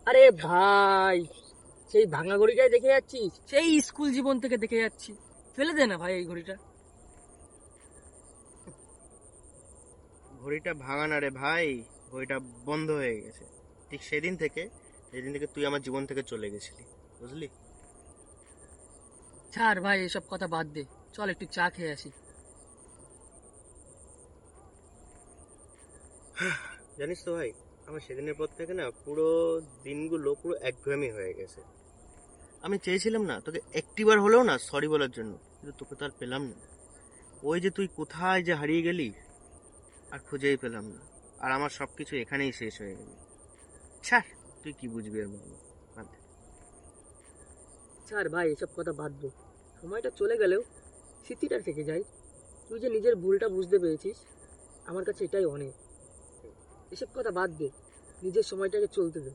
আরে ভাই, সেই ভাঙা ঘড়িটাই দেখে যাচ্ছিস? সেই স্কুল জীবন থেকে দেখে যাচ্ছি। ফেলে দে না ভাই এই ঘড়িটা। ঘড়িটা ভাঙা না রে ভাই, ঘড়িটা বন্ধ হয়ে গেছে। ঠিক সেদিন থেকে, যেদিন থেকে তুই আমার জীবন থেকে চলে গেছিলি, বুঝলি? ছাড় ভাই, এসব কথা বাদ দে। চল একটু চা খেয়ে আসি। জানিস তো ভাই, আমার সেদিনের পর থেকে না পুরো দিনগুলো পুরো একঘেয়েমি হয়ে গেছে। আমি চেয়েছিলাম না তোকে একটিবার হলেও না সরি বলার জন্য, কিন্তু তোকে তো আর পেলাম না। ওই যে তুই কোথায় যে হারিয়ে গেলি, আর খুঁজেই পেলাম না। আর আমার সবকিছু এখানেই শেষ হয়ে গেল। ছাড়, তুই কি বুঝবি এর মর্ম, বাদ দে। ছাড় ভাই, এসব কথা বাদ দে। সময়টা চলে গেলেও স্মৃতিটা থেকে যায়। তুই যে নিজের ভুলটা বুঝতে পেরেছিস, আমার কাছে এটাই অনেক। এসব কথা বাদ দে, নিজের সময়টাকে চলতে দে।